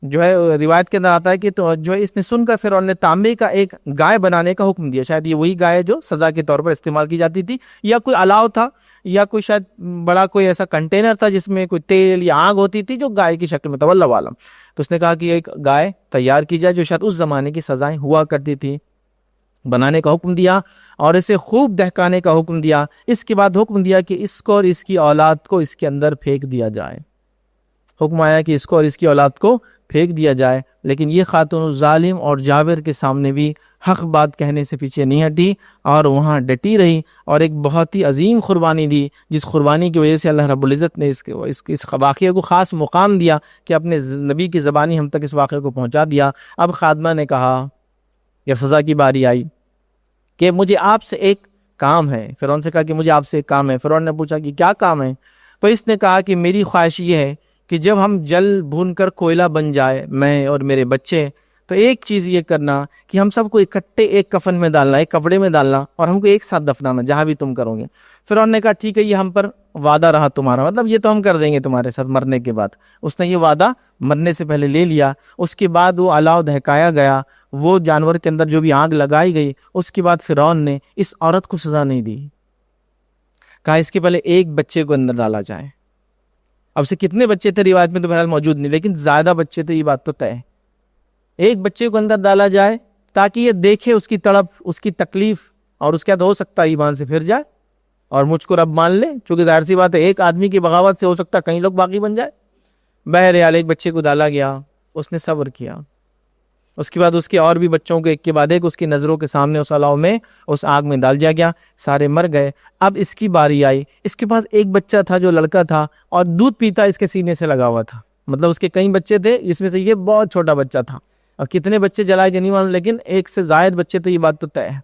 جو ہے روایت کے اندر آتا ہے کہ تو جو اس نے سن کر فرعون نے تانبے کا ایک گائے بنانے کا حکم دیا. شاید یہ وہی گائے جو سزا کے طور پر استعمال کی جاتی تھی, یا کوئی الاؤ تھا, یا کوئی شاید بڑا کوئی ایسا کنٹینر تھا جس میں کوئی تیل یا آگ ہوتی تھی جو گائے کی شکل میں تھا, واللہ عالم. تو اس نے کہا کہ ایک گائے تیار کی جائے جو شاید اس زمانے کی سزائیں ہوا کرتی تھی, بنانے کا حکم دیا, اور اسے خوب دہکانے کا حکم دیا. اس کے بعد حکم دیا کہ اس کو اور اس کی اولاد کو اس کے اندر پھینک دیا جائے. حکم آیا کہ اس کو اور اس کی اولاد کو پھینک دیا جائے. لیکن یہ خاتون ظالم اور جابر کے سامنے بھی حق بات کہنے سے پیچھے نہیں ہٹی, اور وہاں ڈٹی رہی, اور ایک بہت ہی عظیم قربانی دی, جس قربانی کی وجہ سے اللہ رب العزت نے اس واقعے کو خاص مقام دیا کہ اپنے نبی کی زبانی ہم تک اس واقعے کو پہنچا دیا. اب خادمہ نے کہا, جب سزا کی باری آئی, کہ مجھے آپ سے ایک کام ہے. فرعون سے کہا کہ مجھے آپ سے ایک کام ہے. فرعون نے پوچھا کہ کیا کام ہے؟ تو اس نے کہا کہ میری خواہش یہ ہے کہ جب ہم جل بھون کر کوئلہ بن جائے, میں اور میرے بچے, تو ایک چیز یہ کرنا کہ ہم سب کو اکٹھے ایک کفن میں ڈالنا, ایک کپڑے میں ڈالنا, اور ہم کو ایک ساتھ دفنانا جہاں بھی تم کرو گے. فرعون نے کہا ٹھیک ہے, یہ ہم پر وعدہ رہا تمہارا, مطلب یہ تو ہم کر دیں گے تمہارے ساتھ مرنے کے بعد. اس نے یہ وعدہ مرنے سے پہلے لے لیا. اس کے بعد وہ الاؤ دہکایا گیا, وہ جانور کے اندر جو بھی آگ لگائی گئی. اس کے بعد فرعون نے اس عورت کو سزا نہیں دی, کہا اس کے پہلے ایک بچے کو اندر ڈالا جائے. اب سے کتنے بچے تھے روایت میں تو بہرحال موجود نہیں, لیکن زیادہ بچے تھے, یہ بات تو طے ہے. ایک بچے کو اندر ڈالا جائے تاکہ یہ دیکھے اس کی تڑپ, اس کی تکلیف, اور اس کے بعد ہو سکتا ہے ایمان سے پھر جائے اور مجھ کو رب مان لے. چونکہ ظاہر سی بات ہے ایک آدمی کی بغاوت سے ہو سکتا ہے کئی لوگ باقی بن جائے. بہرحال ایک بچے کو ڈالا گیا, اس نے صبر کیا. اس کے بعد اس کے اور بھی بچوں کو ایک کے بعد ایک اس کی نظروں کے سامنے اس الاؤ میں, اس آگ میں ڈال دیا گیا. سارے مر گئے. اب اس کی باری آئی. اس کے پاس ایک بچہ تھا جو لڑکا تھا, اور دودھ پیتا اس کے سینے سے لگا ہوا تھا. مطلب اس کے کئی بچے تھے, اس میں سے یہ بہت چھوٹا بچہ تھا. اور کتنے بچے جلائے نہیں معلوم, لیکن ایک سے زائد بچے تو یہ بات تو طے ہے.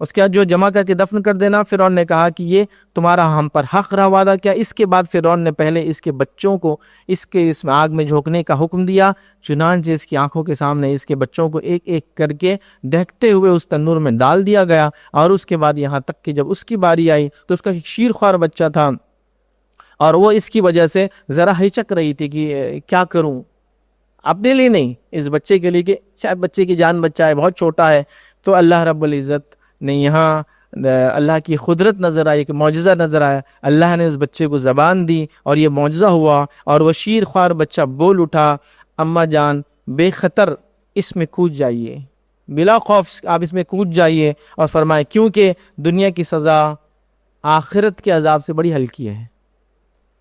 اس کے بعد جو جمع کر کے دفن کر دینا. فرعون نے کہا کہ یہ تمہارا ہم پر حق رہا وعدہ کیا. اس کے بعد فرعون نے پہلے اس کے بچوں کو اس میں آگ میں جھونکنے کا حکم دیا. چنانچہ اس کی آنکھوں کے سامنے اس کے بچوں کو ایک ایک کر کے دہکتے ہوئے اس تنور میں ڈال دیا گیا. اور اس کے بعد یہاں تک کہ جب اس کی باری آئی تو اس کا ایک شیرخوار بچہ تھا, اور وہ اس کی وجہ سے ذرا ہچک رہی تھی کہ کیا کروں, اپنے لیے نہیں, اس بچے کے لیے کہ شاید بچے کی جان بچہ ہے, بہت چھوٹا ہے. تو اللہ رب العزت نے یہاں اللہ کی قدرت نظر آئی, کہ معجزہ نظر آیا. اللہ نے اس بچے کو زبان دی اور یہ معجزہ ہوا, اور وہ شیر خوار بچہ بول اٹھا, اماں جان بے خطر اس میں کود جائیے, بلا خوف آپ اس میں کود جائیے. اور فرمائے کیونکہ دنیا کی سزا آخرت کے عذاب سے بڑی ہلکی ہے.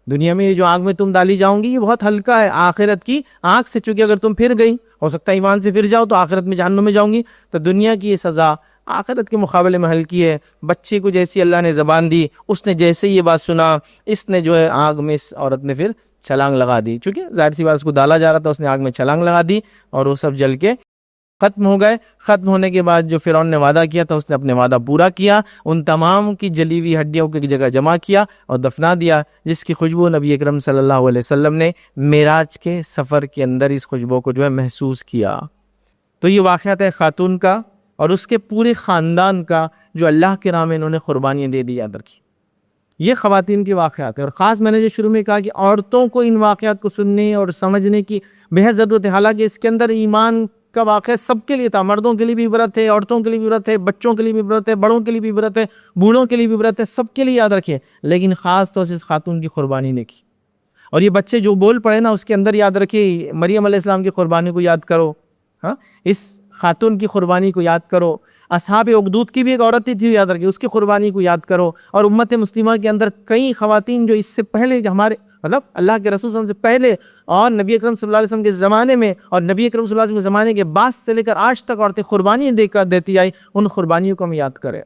دنیا میں یہ جو آگ میں تم ڈالی جاؤں گی یہ بہت ہلکا ہے آخرت کی آگ سے. چونکہ اگر تم پھر گئی, ہو سکتا ہے ایمان سے پھر جاؤ تو آخرت میں جہنم میں جاؤں گی, تو دنیا کی یہ سزا آخرت کے مقابلے میں ہلکی ہے. بچے کو جیسی اللہ نے زبان دی, اس نے جیسے یہ بات سنا, اس نے جو ہے آگ میں اس عورت نے پھر چھلانگ لگا دی. چونکہ ظاہر سی بات اس کو ڈالا جا رہا تھا, اس نے آگ میں چھلانگ لگا دی اور وہ سب جل کے ختم ہو گئے. ختم ہونے کے بعد جو فرعون نے وعدہ کیا تھا اس نے اپنے وعدہ پورا کیا, ان تمام کی جلی ہوئی ہڈیوں کی جگہ جمع کیا اور دفنا دیا, جس کی خوشبو نبی اکرم صلی اللہ علیہ وسلم نے معراج کے سفر کے اندر اس خوشبو کو جو ہے محسوس کیا. تو یہ واقعات ہے خاتون کا اور اس کے پورے خاندان کا جو اللہ کے راہ میں انہوں نے قربانیاں دے دی. یاد رکھی یہ خواتین کے واقعات ہیں, اور خاص میں نے جو شروع میں کہا کہ عورتوں کو ان واقعات کو سننے اور سمجھنے کی بہت ضرورت ہے. حالانکہ اس کے اندر ایمان کا واقعہ سب کے لیے تھا, مردوں کے لیے بھی عبرت ہے, عورتوں کے لیے بھی عبرت ہے, بچوں کے لیے بھی عبرت ہے, بڑوں کے لیے بھی عبرت ہے, بوڑھوں کے لیے بھی عبرت ہے, سب کے لیے یاد رکھیں. لیکن خاص طور سے اس خاتون کی قربانی نے کی. اور یہ بچے جو بول پڑے نا اس کے اندر یاد رکھیں مریم علیہ السلام کی قربانی کو یاد کرو, ہاں اس خاتون کی قربانی کو یاد کرو. اصحاب اخدود کی بھی ایک عورت تھی یاد رکھیں, اس کی قربانی کو یاد کرو. اور امت مسلمہ کے اندر کئی خواتین جو اس سے پہلے ہمارے مطلب اللہ کے رسول صلی اللہ علیہ وسلم سے پہلے اور نبی اکرم صلی اللہ علیہ وسلم کے زمانے میں اور نبی اکرم صلی اللہ علیہ وسلم کے زمانے کے بعد سے لے کر آج تک عورتیں قربانیاں دے کر دیتی آئی, ان قربانیوں کو ہم یاد کریں.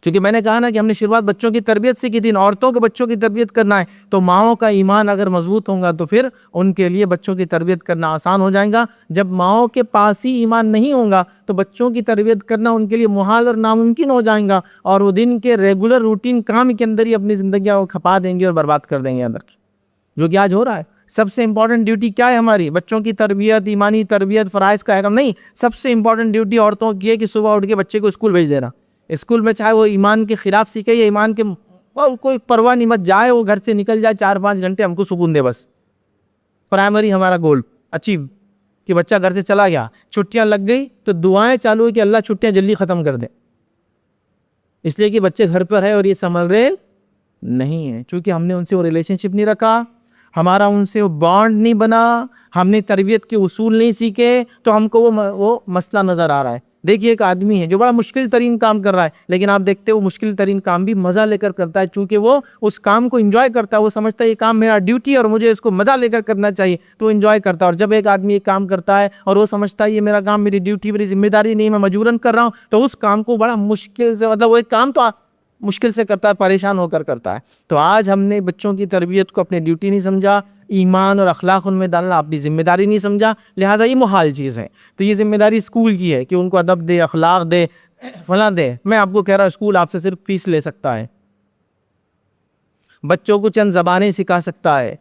چونکہ میں نے کہا نا کہ ہم نے شروعات بچوں کی تربیت سے کی تھی, عورتوں کو بچوں کی تربیت کرنا ہے تو ماؤں کا ایمان اگر مضبوط ہوگا تو پھر ان کے لیے بچوں کی تربیت کرنا آسان ہو جائے گا. جب ماؤں کے پاس ہی ایمان نہیں ہوگا تو بچوں کی تربیت کرنا ان کے لیے محال اور ناممکن ہو جائے گا, اور وہ دن کے ریگولر روٹین کام کے اندر ہی اپنی زندگیاں کھپا دیں گے اور برباد کر دیں گے اندر کی, جو کہ آج ہو رہا ہے. سب سے امپورٹنٹ ڈیوٹی کیا ہے ہماری؟ بچوں کی تربیت, ایمانی تربیت, فرائض کا احکام نہیں. سب سے امپورٹنٹ ڈیوٹی عورتوں کی ہے کہ صبح اٹھ کے بچے کو اسکول بھیج دینا. اسکول میں چاہے وہ ایمان کے خلاف سیکھے یا ایمان کے کوئی پرواہ نہیں, مت جائے, وہ گھر سے نکل جائے 4-5 گھنٹے ہم کو سکون دے. بس پرائمری ہمارا گول اچیو کہ بچہ گھر سے چلا گیا, چھٹیاں لگ گئی تو دعائیں چالو ہوئی کہ اللہ چھٹیاں جلدی ختم کر دے, اس لیے کہ بچے گھر پر ہے اور یہ سنبھل رہے نہیں ہیں, چونکہ ہم نے ان سے وہ ریلیشن شپ نہیں رکھا, ہمارا ان سے وہ بانڈ نہیں بنا, ہم نے تربیت کے اصول نہیں سیکھے, تو ہم کو وہ مسئلہ نظر آ رہا ہے. دیکھیے ایک آدمی ہے جو بڑا مشکل ترین کام کر رہا ہے, لیکن آپ دیکھتے وہ مشکل ترین کام بھی مزہ لے کر کرتا ہے, چونکہ وہ اس کام کو انجوائے کرتا ہے, وہ سمجھتا ہے یہ کام میرا ڈیوٹی ہے اور مجھے اس کو مزہ لے کر کرنا چاہیے, تو انجوائے کرتا ہے. اور جب ایک آدمی ایک کام کرتا ہے اور وہ سمجھتا ہے یہ میرا کام میری ڈیوٹی میری ذمہ داری نہیں, میں مجبوراً کر رہا ہوں, تو اس کام کو بڑا مشکل سے مطلب وہ ایک کام تو مشکل سے کرتا ہے, پریشان ہو کر کرتا ہے. تو آج ہم نے بچوں کی تربیت کو اپنی ڈیوٹی نہیں سمجھا, ایمان اور اخلاق ان میں ڈالنا اپنی ذمہ داری نہیں سمجھا, لہٰذا یہ محال چیز ہے. تو یہ ذمہ داری اسکول کی ہے کہ ان کو ادب دے, اخلاق دے, فلاں دے. میں آپ کو کہہ رہا ہوں اسکول آپ سے صرف فیس لے سکتا ہے, بچوں کو چند زبانیں سکھا سکتا ہے,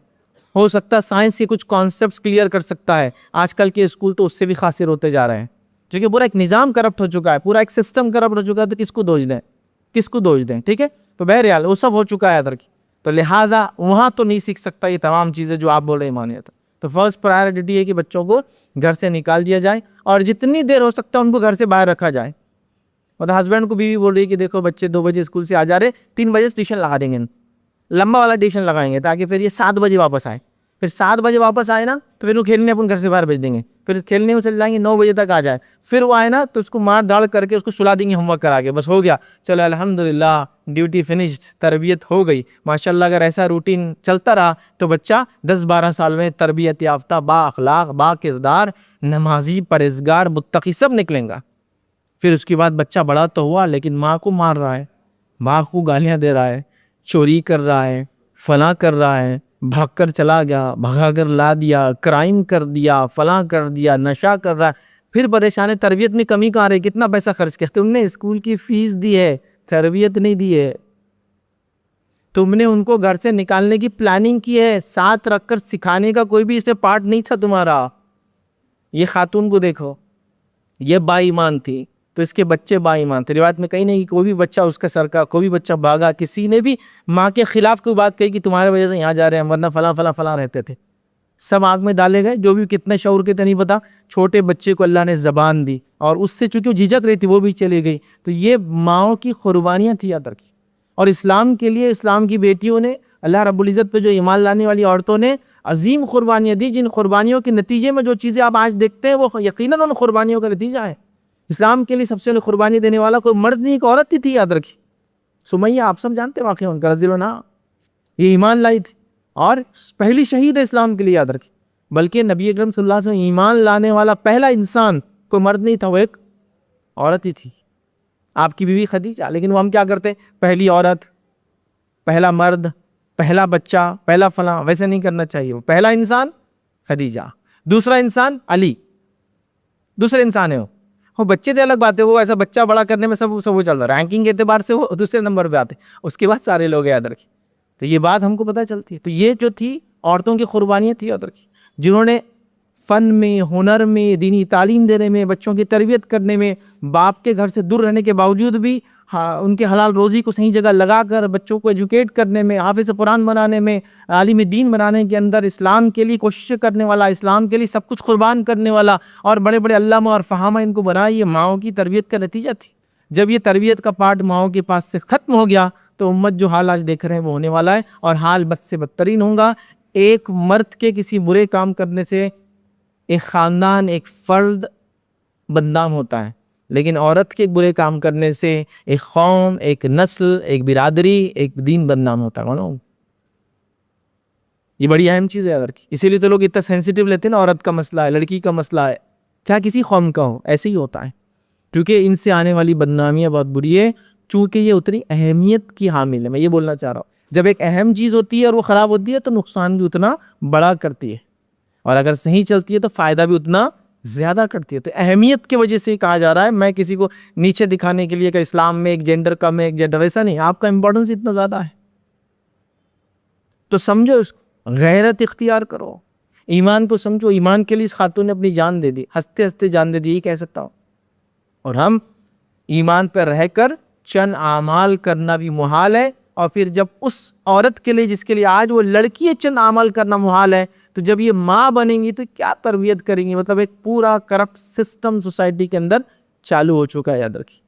ہو سکتا ہے سائنس کے کچھ کانسیپٹس کلیئر کر سکتا ہے. آج کل کے اسکول تو اس سے بھی خاسر ہوتے جا رہے ہیں, کیونکہ پورا ایک نظام کرپٹ ہو چکا ہے, پورا ایک سسٹم کرپٹ ہو چکا ہے. تو کس کو دوش دیں, ٹھیک ہے. تو بہرحال وہ سب ہو چکا ہے ادھر کی, تو لہٰذا وہاں تو نہیں سیکھ سکتا یہ تمام چیزیں جو آپ بول رہے ہیں ایمانیت. تو فرسٹ پرائرٹی ہے کہ بچوں کو گھر سے نکال دیا جائے, اور جتنی دیر ہو سکتا ہے ان کو گھر سے باہر رکھا جائے. مطلب ہسبینڈ کو بیوی بول رہی ہے کہ دیکھو بچے 2 بجے اسکول سے آ جا رہے, 3 بجے ٹیوشن لگا دیں گے, لمبا والا ٹیوشن لگائیں گے تاکہ پھر یہ 7 بجے واپس آئے. پھر 7 بجے واپس آئے نا تو پھر وہ کھیلنے اپنے گھر سے باہر بھیج دیں گے, پھر کھیلنے میں چل جائیں گے, 9 بجے تک آ جائے. پھر وہ آئے نا تو اس کو مار ڈاڑ کر کے اس کو سلا دیں گے ہوم ورک کرا کے, بس ہو گیا, چلو الحمدللہ ڈیوٹی فنشڈ, تربیت ہو گئی. ماشاءاللہ اگر ایسا روٹین چلتا رہا تو بچہ 10-12 سال میں تربیت یافتہ, با اخلاق, با کردار, نمازی, پرہیزگار, متقی سب نکلیں گا. پھر اس کے بعد بچہ بڑا تو ہوا لیکن ماں کو مار رہا ہے, ماں کو گالیاں دے رہا ہے, چوری کر رہا ہے, فلاں کر رہا ہے, بھاگ کر چلا گیا, بھگا کر لا دیا, کرائم کر دیا, فلاں کر دیا, نشہ کر رہا ہے. پھر پریشان ہے, تربیت میں کمی کہاں رہی, کتنا پیسہ خرچ کیا, تم نے اسکول کی فیس دی ہے, تربیت نہیں دی ہے. تم نے ان کو گھر سے نکالنے کی پلاننگ کی ہے, ساتھ رکھ کر سکھانے کا کوئی بھی اس میں پارٹ نہیں تھا تمہارا. یہ خاتون کو دیکھو, یہ با ایمان تھی تو اس کے بچے با ایمان تھے. روایت میں کہیں نہیں کہ کوئی بھی بچہ اس کا سر کا, کوئی بھی بچہ بھاگا, کسی نے بھی ماں کے خلاف کوئی بات کہی کہ تمہارے وجہ سے یہاں جا رہے ہیں ورنہ فلاں فلاں فلاں رہتے تھے, سب آگ میں ڈالے گئے. جو بھی کتنے شعور کے تھے نہیں پتا, چھوٹے بچے کو اللہ نے زبان دی اور اس سے چونکہ وہ جھجک رہی تھی وہ بھی چلی گئی. تو یہ ماؤں کی قربانیاں تھی یاد رکھی. اور اسلام کے لیے اسلام کی بیٹیوں نے, اللہ رب العزت پہ جو ایمان لانے والی عورتوں نے عظیم قربانیاں دی, جن قربانیوں کے نتیجے میں جو چیزیں آپ آج دیکھتے ہیں وہ یقیناً ان قربانیوں کا نتیجہ ہے. اسلام کے لیے سب سے قربانی دینے والا کوئی مرد نہیں, ایک عورت ہی تھی یاد رکھی. سمیہ, آپ سب جانتے ہیں واقعہ ان کا, رضی اللہ عنہا, یہ ایمان لائی تھی اور پہلی شہید ہے اسلام کے لیے یاد رکھی. بلکہ نبی اکرم صلی اللہ علیہ وسلم ایمان لانے والا پہلا انسان کوئی مرد نہیں تھا, وہ ایک عورت ہی تھی, آپ کی بیوی خدیجہ. لیکن وہ ہم کیا کرتے ہیں, پہلی عورت, پہلا مرد, پہلا بچہ پہلا فلاں، ویسے نہیں کرنا چاہیے. وہ پہلا انسان خدیجہ، دوسرا انسان علی، دوسرے انسان ہے وہ بچے تھے الگ بات ہے، وہ ایسا بچہ بڑا کرنے میں سب وہ چل رہا ہے، رینکنگ کے اعتبار سے وہ دوسرے نمبر پہ آتے، اس کے بعد سارے لوگ یاد رکھے. تو یہ بات ہم کو پتہ چلتی ہے. تو یہ جو تھی عورتوں کی قربانیاں تھی یاد رکھی، جنہوں نے فن میں، ہنر میں، دینی تعلیم دینے میں، بچوں کی تربیت کرنے میں، باپ کے گھر سے دور رہنے کے باوجود بھی ان کے حلال روزی کو صحیح جگہ لگا کر بچوں کو ایجوکیٹ کرنے میں، حافظ قرآن بنانے میں، عالم دین بنانے کے اندر اسلام کے لیے کوشش کرنے والا، اسلام کے لیے سب کچھ قربان کرنے والا اور بڑے بڑے علامہ اور فہامہ ان کو بنا، یہ ماؤں کی تربیت کا نتیجہ تھی. جب یہ تربیت کا پارٹ ماؤں کے پاس سے ختم ہو گیا تو امت جو حال آج دیکھ رہے ہیں وہ ہونے والا ہے، اور حال بد سے بدترین ہوگا. ایک مرد کے کسی برے کام کرنے سے ایک خاندان، ایک فرد بدنام ہوتا ہے، لیکن عورت کے برے کام کرنے سے ایک قوم، ایک نسل، ایک برادری، ایک دین بدنام ہوتا ہے. یہ بڑی اہم چیز ہے اگر کی. اسی لیے تو لوگ اتنا سینسیٹیو لیتے ہیں نا، عورت کا مسئلہ ہے، لڑکی کا مسئلہ ہے، چاہے کسی قوم کا ہو، ایسے ہی ہوتا ہے. کیونکہ ان سے آنے والی بدنامیاں بہت بری ہے، چونکہ یہ اتنی اہمیت کی حامل ہے. میں یہ بولنا چاہ رہا ہوں، جب ایک اہم چیز ہوتی ہے اور وہ خراب ہوتی ہے تو نقصان بھی اتنا بڑا کرتی ہے، اور اگر صحیح چلتی ہے تو فائدہ بھی اتنا زیادہ کرتی ہے. تو اہمیت کی وجہ سے کہا جا رہا ہے. میں کسی کو نیچے دکھانے کے لیے کہ اسلام میں ایک جینڈر کم ہے، ایک جینڈر، ویسا نہیں. آپ کا امپورٹنس اتنا زیادہ ہے تو سمجھو اس کو، غیرت اختیار کرو، ایمان کو سمجھو. ایمان کے لیے اس خاتون نے اپنی جان دے دی، ہنستے ہنستے جان دے دی، یہ کہہ سکتا ہوں. اور ہم ایمان پر رہ کر چند اعمال کرنا بھی محال ہے، اور پھر جب اس عورت کے لیے جس کے لیے آج وہ لڑکی ہے چند اعمال کرنا محال ہے، تو جب یہ ماں بنیں گی تو کیا تربیت کریں گی. مطلب ایک پورا کرپٹ سسٹم سوسائٹی کے اندر چالو ہو چکا ہے، یاد رکھیے.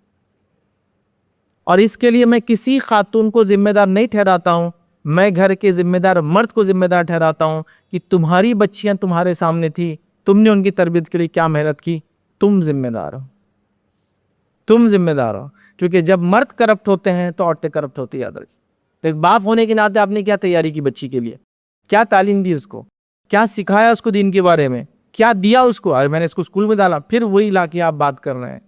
اور اس کے لیے میں کسی خاتون کو ذمہ دار نہیں ٹھہراتا ہوں، میں گھر کے ذمہ دار مرد کو ذمہ دار ٹھہراتا ہوں کہ تمہاری بچیاں تمہارے سامنے تھی، تم نے ان کی تربیت کے لیے کیا محنت کی، تم ذمہ دار ہو، تم ذمہ دار ہو. کیونکہ جب مرد کرپٹ ہوتے ہیں تو عورتیں کرپٹ ہوتی ہے، یاد رکھیے. تو ایک باپ ہونے کے ناطے آپ نے کیا تیاری کی بچی کے لیے، کیا تعلیم دی اس کو، کیا سکھایا اس کو دین کے بارے میں، کیا دیا اس کو. میں نے اس کو اسکول میں ڈالا، پھر وہی لا کے آپ بات کر رہے ہیں.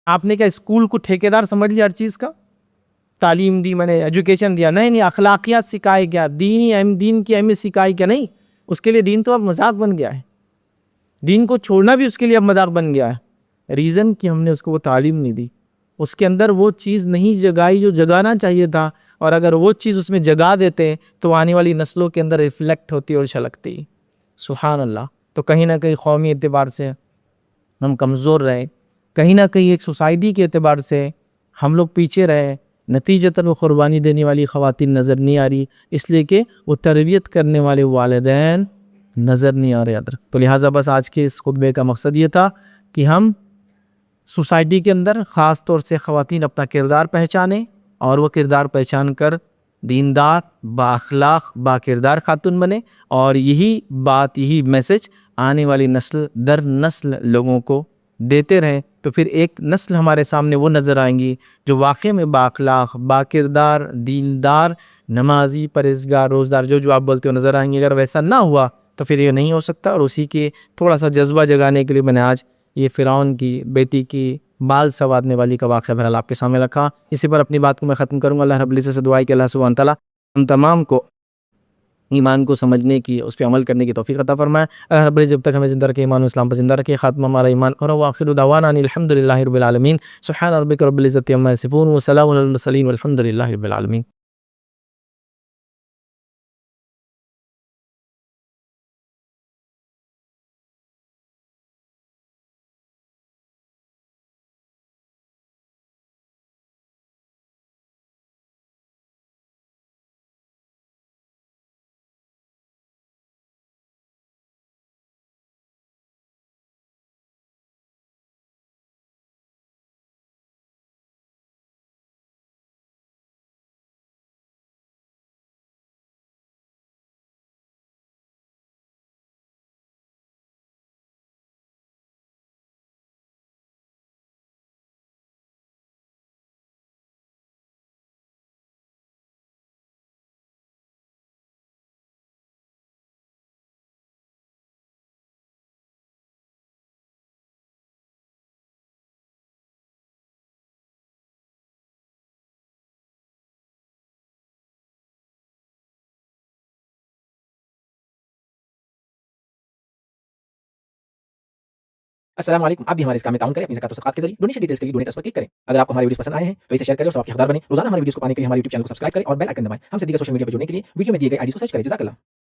آپ نے کیا اسکول کو ٹھیکیدار سمجھ لیا ہر چیز کا؟ تعلیم دی، میں نے ایجوکیشن دیا، نہیں، اخلاقیات سکھائے کیا، دین کی اہمیت سکھائی کیا؟ نہیں. اس کے لیے دین تو اب مذاق بن گیا ہے، دین کو چھوڑنا بھی اس کے لیے اب مذاق بن گیا ہے. ریزن کہ ہم نے اس کو وہ تعلیم نہیں دی، اس کے اندر وہ چیز نہیں جگائی جو جگانا چاہیے تھا. اور اگر وہ چیز اس میں جگا دیتے تو آنے والی نسلوں کے اندر ریفلیکٹ ہوتی اور چھلکتی. سبحان اللہ. تو کہیں نہ کہیں قومی اعتبار سے ہم کمزور رہے، کہیں نہ کہیں ایک سوسائٹی کے اعتبار سے ہم لوگ پیچھے رہے. نتیجتاً وہ قربانی دینے والی خواتین نظر نہیں آ رہی، اس لیے کہ وہ تربیت کرنے والے والدین نظر نہیں آ رہے. تو لہٰذا بس آج کے اس خطبے کا مقصد یہ تھا کہ ہم سوسائٹی کے اندر خاص طور سے خواتین اپنا کردار پہچانیں، اور وہ کردار پہچان کر دیندار، با اخلاق، با کردار خاتون بنے، اور یہی بات، یہی میسج آنے والی نسل در نسل لوگوں کو دیتے رہیں. تو پھر ایک نسل ہمارے سامنے وہ نظر آئیں گی جو واقعی میں با اخلاق، با کردار، دیندار، نمازی، پرہیزگار، روزدار، جو آپ بولتے ہو نظر آئیں گے. اگر ویسا نہ ہوا تو پھر یہ نہیں ہو سکتا. اور اسی کے تھوڑا سا جذبہ جگانے کے لیے میں نے آج یہ فرعون کی بیٹی کی بال سنوارنے والی کا واقعہ بہرحال آپ کے سامنے رکھا. اسی پر اپنی بات کو میں ختم کروں گا. اللہ رب العزت سے دعا ہے کہ اللہ سبحانہ تعالیٰ ہم تمام کو ایمان کو سمجھنے کی، اس پہ عمل کرنے کی توفیق عطا فرمائے. اللہ رب العزت جب تک ہمیں زندہ رکھے، ایمان و اسلام پر زندہ رکھے، خاتمہ ہمارا ایمان اور آخر دعوانا ان الحمد للہ رب العالمین. سبحان ربک رب العزت عما یصفون وسلام علی المرسلین والحمد للہ رب العالمین. السلام علیکم. آپ بھی ہمارے اس کام میں تعاون کریں اپنی زکات و صدقات کے ذریعے. ڈونیشن ڈیٹیلز کے لیے ڈونیٹ اس پر کلک کریں. اگر آپ کو ہمارے ویڈیوز پسند آئے ہیں تو اسے شیئر کریں اور ثواب کے حقدار بنیں. روزانہ ہمارے ویڈیوز کو پانے کے لیے ہمارے یوٹیوب چینل کو سبسکرائب کریں اور بیل آئکن دبائیں. ہم سے دیگر سوشل میڈیا پر جڑنے کے لیے ویڈیو میں دیے گئے آئی ڈیز کو سرچ کریں. جزاک اللہ.